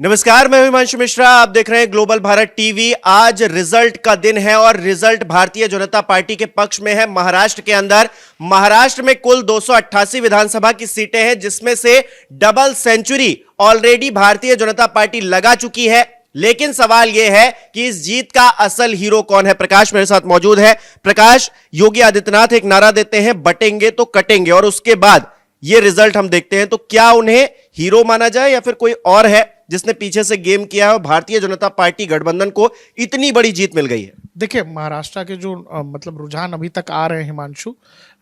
नमस्कार, मैं हिमांशु मिश्रा। आप देख रहे हैं ग्लोबल भारत टीवी। आज रिजल्ट का दिन है और रिजल्ट भारतीय जनता पार्टी के पक्ष में है। महाराष्ट्र के अंदर महाराष्ट्र में कुल 288 विधानसभा की सीटें हैं, जिसमें से double century already Bharatiya Janata party लगा चुकी है। लेकिन सवाल यह है कि इस जीत का असल हीरो कौन है। प्रकाश मेरे साथ मौजूद है। प्रकाश, योगी आदित्यनाथ एक नारा देते हैं, बटेंगे तो कटेंगे, और उसके बाद ये रिजल्ट हम देखते हैं, तो क्या उन्हें हीरो माना जाए या फिर कोई और है जिसने पीछे से गेम किया है और भारतीय जनता पार्टी गठबंधन को इतनी बड़ी जीत मिल गई है? देखिए, महाराष्ट्र के जो मतलब रुझान अभी तक आ रहे हैं हिमांशु,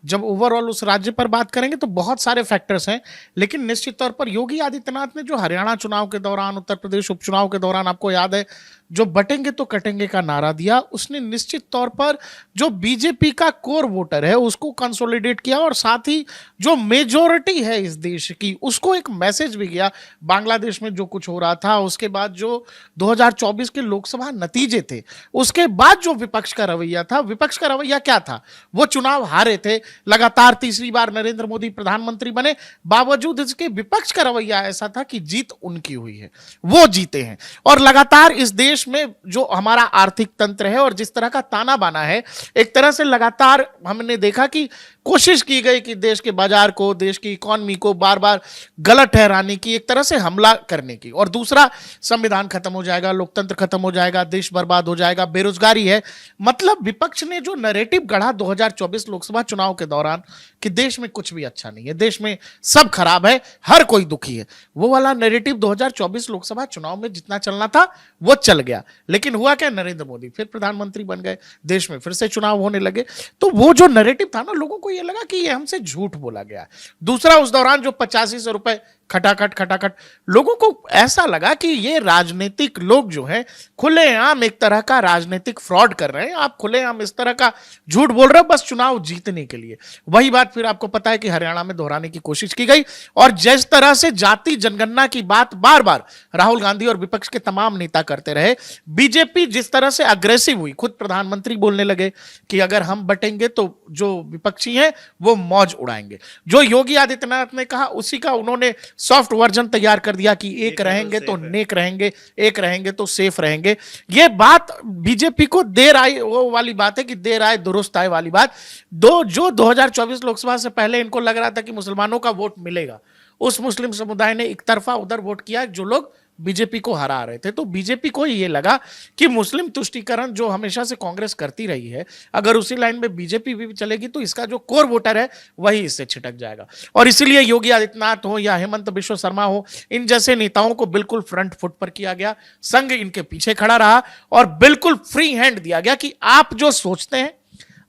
जब ओवरऑल उस राज्य पर बात करेंगे तो बहुत सारे फैक्टर्स हैं, लेकिन निश्चित तौर पर योगी आदित्यनाथ ने जो हरियाणा चुनाव के दौरान, उत्तर प्रदेश उपचुनाव के दौरान, आपको याद है, जो बटेंगे तो कटेंगे का नारा दिया, उसने निश्चित तौर पर जो बीजेपी का कोर वोटर है उसको कंसोलिडेट किया, और साथ ही जो मेजोरिटी है इस देश की उसको एक मैसेज भी गया। बांग्लादेश में जो कुछ हो रहा था, उसके बाद जो 2024 के लोकसभा नतीजे थे, उसके बाद जो विपक्ष का रवैया था, विपक्ष का रवैया क्या था? वो चुनाव हारे थे, लगातार तीसरी बार नरेंद्र मोदी प्रधानमंत्री बने, बावजूद इसके विपक्ष का रवैया ऐसा था कि जीत उनकी हुई है, वो जीते हैं। और लगातार इस देश में जो हमारा आर्थिक तंत्र है और जिस तरह का ताना बाना है, एक तरह से लगातार हमने देखा कि कोशिश की गई कि देश के बाजार को, देश की इकोनॉमी को बार बार गलत ठहराने की, एक तरह से हमला करने की। और दूसरा, संविधान खत्म हो जाएगा, लोकतंत्र खत्म हो जाएगा, देश बर्बाद हो जाएगा, बेरोजगारी है। मतलब विपक्ष ने जो नैरेटिव गढ़ा 2024 लोकसभा चुनाव के दौरान कि देश में कुछ भी अच्छा नहीं है, देश में सब खराब है, हर कोई दुखी है, वो वाला नैरेटिव 2024 लोकसभा चुनाव में जितना चलना था वो चल गया। लेकिन हुआ क्या? नरेंद्र मोदी फिर प्रधानमंत्री बन गए, देश में फिर से चुनाव होने लगे, तो वो जो नैरेटिव था ना, लोगों को ये लगा कि ये हमसे झूठ बोला गया। दूसरा, उस दौरान जो 8500 रुपए खटाखट, लोगों को ऐसा लगा कि ये राजनीतिक लोग जो हैं खुलेआम एक तरह का राजनीतिक फ्रॉड कर रहे हैं, आप खुलेआम इस तरह का झूठ बोल रहे हो बस चुनाव जीतने के लिए। वही बात फिर आपको पता है कि हरियाणा में दोहराने की कोशिश की गई, और जिस तरह से जाति जनगणना की बात बार बार राहुल गांधी और विपक्ष के तमाम नेता करते रहे, बीजेपी जिस तरह से अग्रेसिव हुई, खुद प्रधानमंत्री बोलने लगे कि अगर हम बटेंगे तो जो विपक्षी हैं वो मौज उड़ाएंगे। जो योगी आदित्यनाथ ने कहा उसी का उन्होंने सॉफ्ट वर्जन तैयार कर दिया कि एक रहेंगे तो नेक रहेंगे, एक रहेंगे तो सेफ रहेंगे। ये बात बीजेपी को देर आई, वो वाली बात है कि देर आए दुरुस्त आए वाली बात। जो 2024 लोकसभा से पहले इनको लग रहा था कि मुसलमानों का वोट मिलेगा, उस मुस्लिम समुदाय ने एक तरफा उधर वोट किया जो लोग बीजेपी को हरा रहे थे। तो बीजेपी को ये लगा कि मुस्लिम तुष्टीकरण जो हमेशा से कांग्रेस करती रही है, अगर उसी लाइन में बीजेपी भी चलेगी तो इसका जो कोर वोटर है वही इससे छिटक जाएगा। और इसीलिए योगी आदित्यनाथ हो या हेमंत बिश्व शर्मा हो, इन जैसे नेताओं को बिल्कुल फ्रंट फुट पर किया गया, संघ इनके पीछे खड़ा रहा और बिल्कुल फ्री हैंड दिया गया कि आप जो सोचते हैं,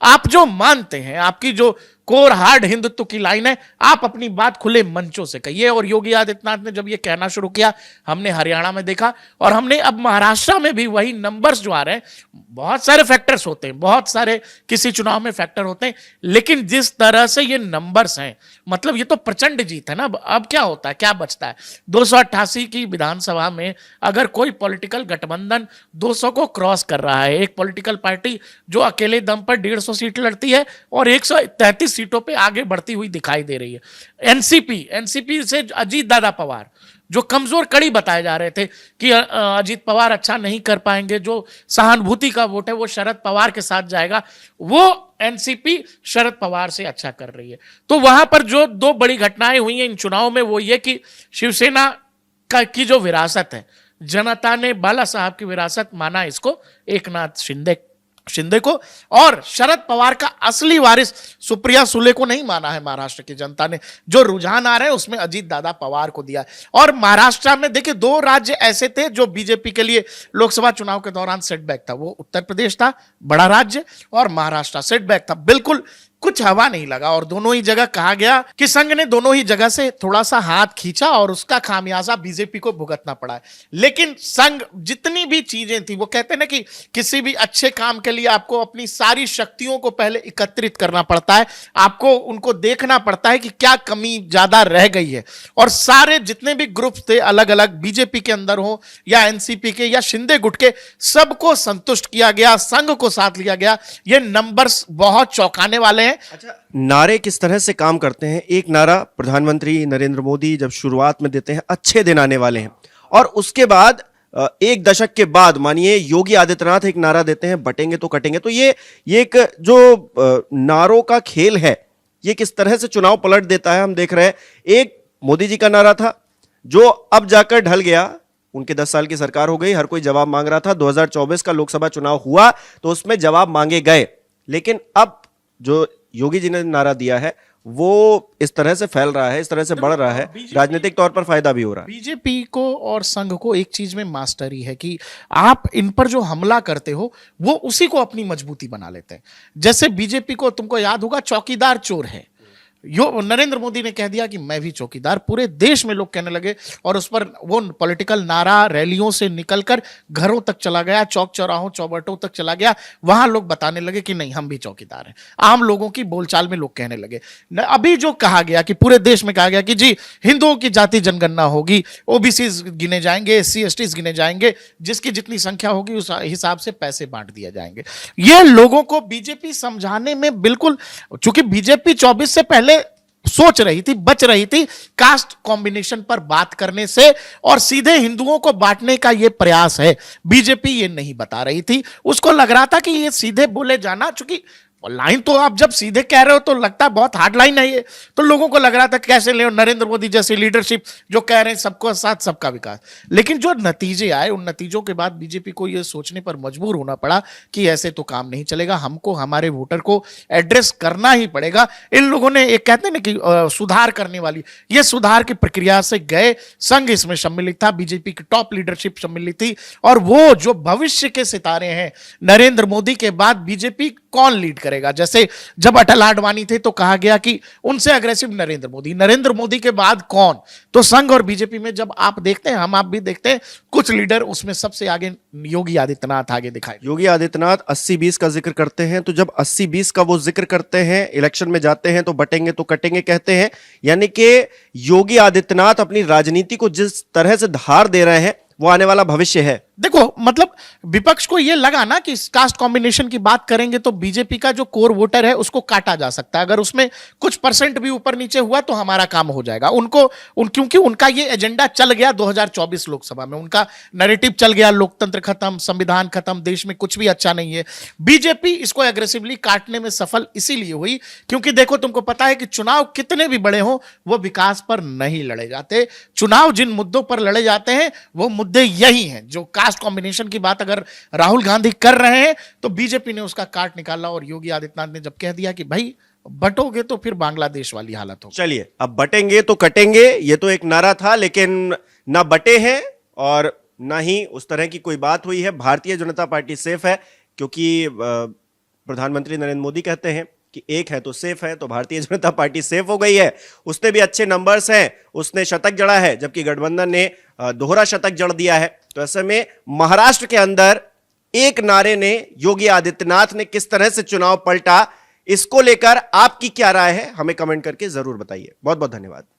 आप जो मानते हैं, आपकी जो कोर हार्ड हिंदुत्व की लाइन है, आप अपनी बात खुले मंचों से कहिए। और योगी आदित्यनाथ ने जब ये कहना शुरू किया, हमने हरियाणा में देखा और हमने अब महाराष्ट्र में भी वही नंबर्स जो आ रहे हैं। बहुत सारे फैक्टर्स होते हैं, बहुत सारे किसी चुनाव में फैक्टर होते हैं, लेकिन जिस तरह से ये नंबर्स हैं, मतलब ये तो प्रचंड जीत है ना। अब क्या होता है, क्या बचता है? 288 की विधानसभा में अगर कोई पॉलिटिकल गठबंधन 200 को क्रॉस कर रहा है, एक पॉलिटिकल पार्टी जो अकेले दम पर 150 सीट लड़ती है और 133 सीटों पे आगे बढ़ती हुई दिखाई दे रही है। एनसीपी से अजीत दादा पवार जो कमजोर कड़ी बताए जा रहे थे कि अजीत पवार अच्छा नहीं कर पाएंगे, जो सहानुभूति का वोट है वो शरद पवार के साथ जाएगा, वो एनसीपी शरद पवार से अच्छा कर रही है। तो वहां पर जो दो बड़ी घटनाएं हुई हैं इन चुनाव में, वो ये कि शिवसेना की जो विरासत है, जनता ने बाला साहब की विरासत माना इसको, एकनाथ शिंदे को, और शरद पवार का असली वारिस सुप्रिया सुले को नहीं माना है महाराष्ट्र की जनता ने। जो रुझान आ रहे हैं उसमें अजीत दादा पवार को दिया। और महाराष्ट्र में देखिए, दो राज्य ऐसे थे जो बीजेपी के लिए लोकसभा चुनाव के दौरान सेटबैक था। वो उत्तर प्रदेश था, बड़ा राज्य, और महाराष्ट्र सेटबैक था, बिल्कुल कुछ हवा नहीं लगा। और दोनों ही जगह कहा गया कि संघ ने दोनों ही जगह से थोड़ा सा हाथ खींचा और उसका खामियाजा बीजेपी को भुगतना पड़ा है। लेकिन संघ जितनी भी चीजें थी, वो कहते हैं ना कि किसी भी अच्छे काम के लिए आपको अपनी सारी शक्तियों को पहले एकत्रित करना पड़ता है, आपको उनको देखना पड़ता है कि क्या कमी ज्यादा रह गई है। और सारे जितने भी ग्रुप्स थे, अलग अलग बीजेपी के अंदर हो या एनसीपी के या शिंदे गुट के, सबको संतुष्ट किया गया, संघ को साथ लिया गया। ये नंबर्स बहुत चौंकाने वाले हैं। अच्छा, नारे किस तरह से काम करते हैं? एक नारा प्रधानमंत्री नरेंद्र मोदी जब शुरुआत में देते हैं, अच्छे दिन आने वाले हैं, और उसके बाद एक दशक के बाद मानिए योगी आदित्यनाथ एक नारा देते हैं, बटेंगे तो कटेंगे। तो ये एक जो नारों का खेल है, ये किस तरह से चुनाव पलट देता है हम देख रहे हैं। एक मोदी जी का नारा था जो अब जाकर ढल गया, उनके 10 साल की सरकार हो गई, हर कोई जवाब मांग रहा था। 2024 का लोकसभा चुनाव हुआ तो उसमें जवाब मांगे गए, लेकिन अब जो योगी जी ने नारा दिया है वो इस तरह से फैल रहा है, इस तरह से बढ़ रहा है, राजनीतिक तौर पर फायदा भी हो रहा है। बीजेपी को और संघ को एक चीज में मास्टरी है कि आप इन पर जो हमला करते हो वो उसी को अपनी मजबूती बना लेते हैं। जैसे बीजेपी को तुमको याद होगा चौकीदार चोर है, नरेंद्र मोदी ने कह दिया कि मैं भी चौकीदार, पूरे देश में लोग कहने लगे और उस पर वो पॉलिटिकल नारा रैलियों से निकलकर घरों तक चला गया, चौक चौराहों चौबटों तक चला गया। वहां लोग बताने लगे कि नहीं हम भी चौकीदार हैं। आम लोगों की बोलचाल में लोग कहने लगे। अभी जो कहा गया कि पूरे देश में कहा गया कि जी हिंदुओं की जाति जनगणना होगी, ओबीसी गिने जाएंगे, एससी एसटी गिने जाएंगे, जिसकी जितनी संख्या होगी उस हिसाब से पैसे बांट दिए जाएंगे। ये लोगों को बीजेपी समझाने में बिल्कुल, चूंकि बीजेपी 24 से पहले सोच रही थी, बच रही थी कास्ट कॉम्बिनेशन पर बात करने से और सीधे हिंदुओं को बांटने का यह प्रयास है। बीजेपी ये नहीं बता रही थी, उसको लग रहा था कि ये सीधे बोले जाना, चूंकि लाइन तो आप जब सीधे कह रहे हो तो लगता है बहुत हार्ड लाइन है ये, तो लोगों को लग रहा था कैसे ले नरेंद्र मोदी जैसी लीडरशिप जो कह रहे हैं सबको साथ सबका विकास। लेकिन जो नतीजे आए उन नतीजों के बाद बीजेपी को ये सोचने पर मजबूर होना पड़ा कि ऐसे तो काम नहीं चलेगा, हमको हमारे वोटर को एड्रेस करना ही पड़ेगा। इन लोगों ने एक कहते हैं ना कि सुधार करने वाली, ये सुधार की प्रक्रिया से गए। संघ इसमें सम्मिलित था, बीजेपी की टॉप लीडरशिप सम्मिलित थी, और वो जो भविष्य के सितारे हैं नरेंद्र मोदी के बाद बीजेपी कौन लीड करेगा। जैसे जब अटल आडवाणी थे तो कहा गया कि उनसे अग्रेसिव नरेंद्र मोदी, नरेंद्र मोदी के बाद कौन। तो संघ और बीजेपी में जब आप देखते हैं, हम आप भी देखते हैं, कुछ लीडर उसमें सबसे आगे योगी आदित्यनाथ आगे दिखाई। योगी आदित्यनाथ 80-20 का जिक्र करते हैं, तो जब 80-20 का वो जिक्र करते हैं, इलेक्शन में जाते हैं तो बटेंगे तो कटेंगे कहते हैं, यानी कि योगी आदित्यनाथ अपनी राजनीति को जिस तरह से धार दे रहे हैं वो आने वाला भविष्य है। देखो मतलब विपक्ष को यह लगा ना कि कास्ट कॉम्बिनेशन की बात करेंगे तो बीजेपी का जो कोर वोटर है उसको काटा जा सकता है, अगर उसमें कुछ परसेंट भी ऊपर नीचे हुआ तो हमारा काम हो जाएगा। क्योंकि उनका ये एजेंडा चल गया 2024 लोकसभा में, उनका नैरेटिव चल गया, लोकतंत्र खत्म, संविधान खत्म, देश में कुछ भी अच्छा नहीं है। बीजेपी इसको एग्रेसिवली काटने में सफल इसीलिए हुई क्योंकि देखो तुमको पता है कि चुनाव कितने भी बड़े हो वो विकास पर नहीं लड़े जाते। चुनाव जिन मुद्दों पर लड़े जाते हैं वो मुद्दे यही हैं। जो कास्ट कॉम्बिनेशन की बात अगर राहुल गांधी कर रहे हैं तो बीजेपी ने उसका काट निकाला, और योगी आदित्यनाथ ने जब कह दिया कि भाई बटोगे तो फिर बांग्लादेश वाली हालत हो। चलिए अब बटेंगे तो कटेंगे, ये तो एक नारा था, लेकिन ना बटे हैं और ना ही उस तरह की कोई बात हुई है। भारतीय जनता पार्टी सेफ है क्योंकि प्रधानमंत्री नरेंद्र मोदी कहते हैं कि एक है तो सेफ है, तो भारतीय जनता पार्टी सेफ हो गई है। उसने भी अच्छे नंबर्स हैं, उसने शतक जड़ा है, जबकि गठबंधन ने दोहरा शतक जड़ दिया है। तो ऐसे में महाराष्ट्र के अंदर एक नारे ने योगी आदित्यनाथ ने किस तरह से चुनाव पलटा, इसको लेकर आपकी क्या राय है हमें कमेंट करके जरूर बताइए। बहुत बहुत धन्यवाद।